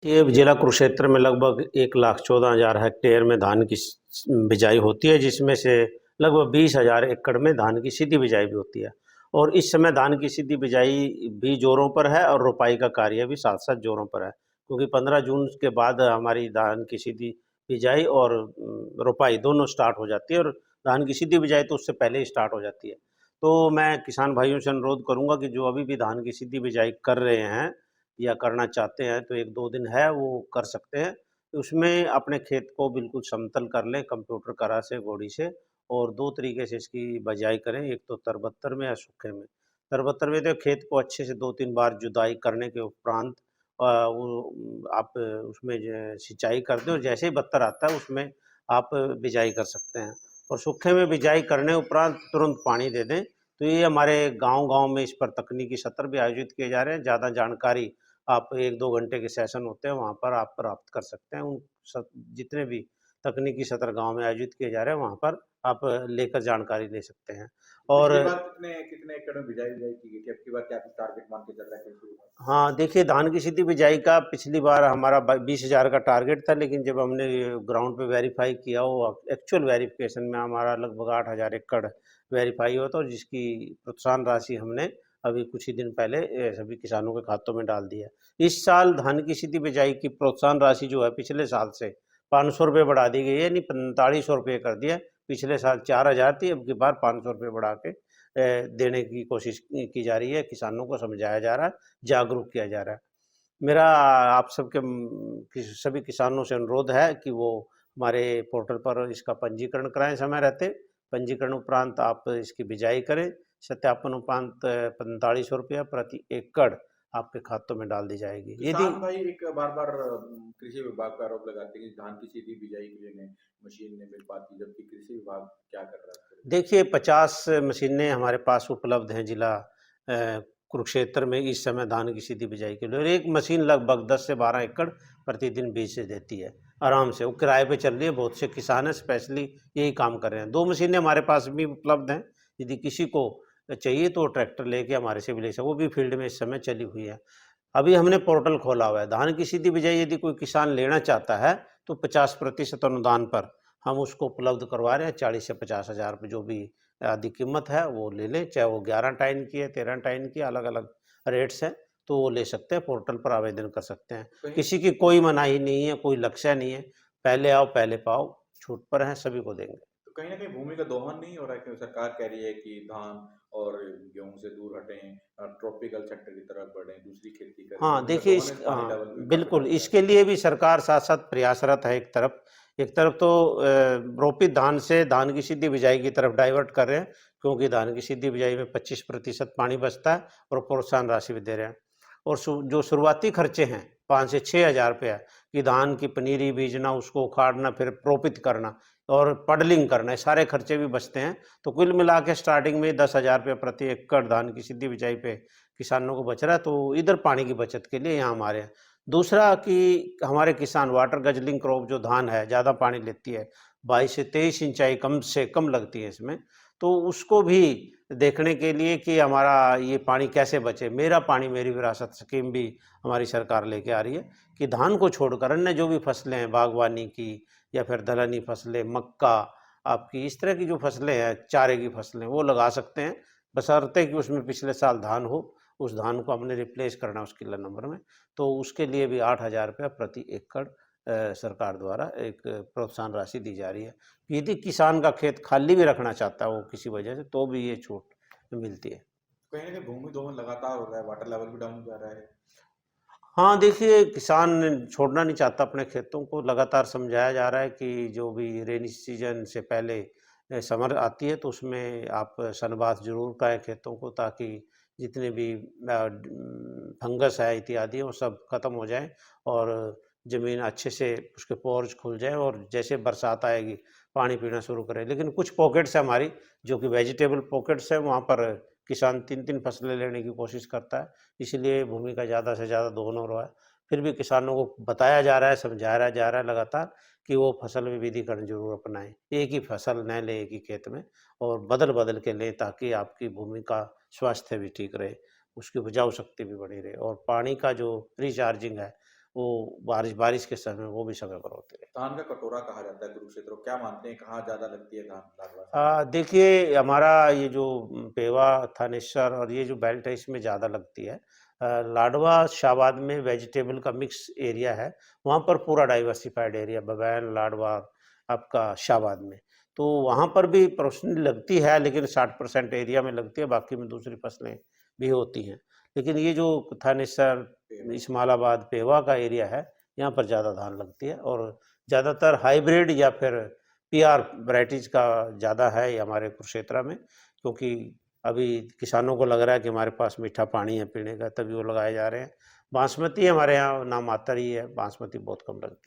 ये जिला कुरुक्षेत्र में लगभग 1,14,000 हेक्टेयर में धान की बिजाई होती है, जिसमें से लगभग 20,000 एकड़ में धान की सीधी बिजाई भी होती है। और इस समय धान की सीधी बिजाई भी जोरों पर है और रोपाई का कार्य भी साथ-साथ जोरों पर है। क्योंकि 15 जून के बाद हमारी धान की सीधी बिजाई और रोपाई दोनों स्टार्ट हो जाती है, और धान की सीधी बिजाई तो उससे पहले ही स्टार्ट हो जाती है। तो मैं किसान भाइयों से अनुरोध करूँगा कि जो अभी भी धान की सीधी बिजाई कर रहे हैं या करना चाहते हैं, तो 1-2 दिन है वो कर सकते हैं। उसमें अपने खेत को बिल्कुल समतल कर लें कंप्यूटर करा से, गोड़ी से, और 2 तरीके से इसकी बिजाई करें, एक तो तरबत्तर में या सूखे में। तरबत्तर में तो खेत को अच्छे से 2-3 बार जुताई करने के उपरांत वो आप उसमें जो सिंचाई कर दें, और जैसे ही बत्तर आता है उसमें आप बिजाई कर सकते हैं। और सूखे में बिजाई करने उपरांत तुरंत पानी दे दें। तो ये हमारे गाँव-गाँव में इस पर तकनीकी सत्र भी आयोजित किए जा रहे हैं। ज़्यादा जानकारी आप 1-2 घंटे के सेशन होते हैं, वहाँ पर आप प्राप्त कर सकते हैं। उन सब जितने भी तकनीकी सत्र गाँव में आयोजित किए जा रहे हैं, वहाँ पर आप लेकर जानकारी ले सकते हैं। तो और पिछली बार कितने कितने एकड़ में बिजाई-विजाई की गई थी? अब की बार क्या कुछ टारगेट मान के चल रहा है कृषि विभाग? हाँ, देखिए, धान की सीधी बिजाई का पिछली बार हमारा 20,000 का टारगेट था, लेकिन जब हमने ग्राउंड पे वेरीफाई किया, वो एक्चुअल वेरिफिकेशन में हमारा लगभग 8,000 एकड़ वेरीफाई हुआ था, और जिसकी प्रोत्साहन राशि हमने अभी कुछ ही दिन पहले सभी किसानों के खातों में डाल दी है। इस साल धान की सीधी बिजाई की प्रोत्साहन राशि जो है पिछले साल से ₹500 बढ़ा दी गई है, यानी ₹4500 कर दिया है। पिछले साल 4,000 थी, अब की बार ₹500 बढ़ा के देने की कोशिश की जा रही है, किसानों को समझाया जा रहा है, जागरूक किया जा रहा है। मेरा आप सबके सभी किसानों से अनुरोध है कि वो हमारे पोर्टल पर इसका पंजीकरण कराएँ समय रहते। पंजीकरण उपरांत आप इसकी बिजाई करें। सत्यापन उपरांत ₹4500 प्रति एकड़ आपके खातों में डाल दी जाएगी। यदि किसान भाई एक बार-बार कृषि विभाग पे आरोप लगाते हैं कि धान की सीधी बिजाई के लिए नहीं मशीन नहीं मिल पाती, जबकि कृषि विभाग क्या कर रहा है इसके लिए? देखिए, 50 मशीनें हमारे पास उपलब्ध हैं जिला कुरुक्षेत्र में इस समय धान की सीधी बिजाई के लिए, और एक मशीन लगभग 10 से 12 एकड़ प्रतिदिन बीज से देती है, आराम से। वो किराए पे चल रही है, बहुत से किसान हैं स्पेशली यही काम कर रहे हैं। 2 मशीनें हमारे पास भी उपलब्ध हैं, यदि किसी को चाहिए तो ट्रैक्टर लेके हमारे से भी ले सकते, वो भी फील्ड में इस समय चली हुई है। अभी हमने पोर्टल खोला हुआ है, धान की सीधी बिजाई यदि कोई किसान लेना चाहता है, तो 50% अनुदान पर हम उसको उपलब्ध करवा रहे हैं। 40 से 50,000 रुपये जो भी आदि कीमत है वो ले लें, चाहे वो 11 टाइन की है, 13 टाइन की, अलग-अलग रेट्स हैं, तो वो ले सकते हैं, पोर्टल पर आवेदन कर सकते हैं। कहीं किसी की कोई मनाही नहीं है, कोई लक्ष्य नहीं है, पहले आओ पहले पाओ, छूट पर हैं, सभी को देंगे। तो कहीं न कहीं भूमि का दोहन नहीं हो रहा है कि सरकार कह रही है कि धान और गेहूँ से दूर हटें, ट्रॉपिकल सेक्टर की तरफ बढ़ें, दूसरी खेती करें, हाँ, भूमि का देखिए, दोहन है तो पानी लेवल भी काफ़ी बिल्कुल, बढ़ गया है। इसके लिए भी सरकार साथ-साथ प्रयासरत है एक तरफ। एक तरफ तो रोपित धान से धान की सीधी बिजाई की तरफ डाइवर्ट कर रहे हैं, क्योंकि धान की सीधी बिजाई में 25% पानी बचता है, और प्रोत्साहन राशि भी दे रहे हैं। और जो शुरुआती खर्चे हैं, 5 से 6,000 रुपया, कि धान की पनीरी बीजना, उसको उखाड़ना, फिर रोपित करना और पडलिंग करना, ये सारे खर्चे भी बचते हैं। तो कुल मिला के स्टार्टिंग में 10,000 रुपये प्रति एकड़ धान की सीधी बिजाई पे किसानों को बच रहा है, तो इधर पानी की बचत के लिए यहाँ हमारे हैं। दूसरा कि हमारे किसान वाटर गजलिंग क्रॉप जो धान है, ज़्यादा पानी लेती है, 22 से 23 सिंचाई कम से कम लगती है इसमें, तो उसको भी देखने के लिए कि हमारा ये पानी कैसे बचे, मेरा पानी मेरी विरासत स्कीम भी हमारी सरकार लेके आ रही है, कि धान को छोड़कर अन्य जो भी फसलें हैं, बागवानी की या फिर दलहनी फसलें, मक्का, आपकी इस तरह की जो फसलें हैं, चारे की फसलें, वो लगा सकते हैं, बशर्ते कि उसमें पिछले साल धान हो। उस धान को हमने रिप्लेस करना है उस किला नंबर में, तो उसके लिए भी 8,000 रुपया प्रति एकड़ सरकार द्वारा एक प्रोत्साहन राशि दी जा रही है। यदि किसान का खेत खाली भी रखना चाहता है वो किसी वजह से, तो भी ये छूट मिलती है। कहीं न कहीं भूमि दोहन लगातार हो रहा है, वाटर लेवल भी डाउन हो जा रहा है। हाँ, देखिए, किसान छोड़ना नहीं चाहता अपने खेतों को, लगातार समझाया जा रहा है कि जो भी रेनी सीजन से पहले समर आती है, तो उसमें आप सनबाथ ज़रूर कराएँ खेतों को, ताकि जितने भी फंगस है इत्यादि वो सब खत्म हो जाएँ, और ज़मीन अच्छे से उसके पोर्स खुल जाएँ, और जैसे बरसात आएगी पानी पीना शुरू करें। लेकिन कुछ पॉकेट्स है हमारी, जो कि वेजिटेबल पॉकेट्स हैं, वहाँ पर किसान 3-3 फसलें लेने की कोशिश करता है। इसलिए भूमि का ज़्यादा से ज़्यादा दोहन हो रहा है। फिर भी किसानों को बताया जा रहा है, समझाया जा रहा है लगातार, कि वो फसल विविधीकरण ज़रूर अपनाएँ। एक ही फसल न लें एक ही खेत में, और बदल-बदल के लें, ताकि आपकी भूमि का स्वास्थ्य भी ठीक रहे, उसकी उपजाऊ शक्ति भी बनी रहे, और पानी का जो रिचार्जिंग है, वो बारिश बारिश के समय वो भी समय पर होती है। धान का कटोरा कहा जाता है कुरुक्षेत्र को, क्या मानते हैं कहाँ ज्यादा लगती है धान लाडवा में? देखिए हमारा ये जो पेवा, थानेश्वर और ये जो बेल्ट है इसमें ज़्यादा लगती है। लाडवा, शाबाद में वेजिटेबल का मिक्स एरिया है, वहाँ पर पूरा डाइवर्सिफ़ाइड एरिया बबैन, लाडवा आपका शाबाद में। तो वहाँ पर भी प्रोपोर्शनली लगती है लेकिन 60% एरिया में लगती है, बाकी में दूसरी फसलें भी होती हैं। लेकिन ये जो थानेसर, पेड़। इस्माइलाबाद, पेवा का एरिया है, यहाँ पर ज़्यादा धान लगती है और ज़्यादातर हाइब्रिड या फिर पीआर वैराइटीज़ का ज़्यादा है ये हमारे कुरुक्षेत्र में, क्योंकि अभी किसानों को लग रहा है कि हमारे पास मीठा पानी है पीने का, तभी वो लगाए जा रहे हैं। बासमती हमारे यहाँ नामात्र ही है, बासमती बहुत कम लगती है।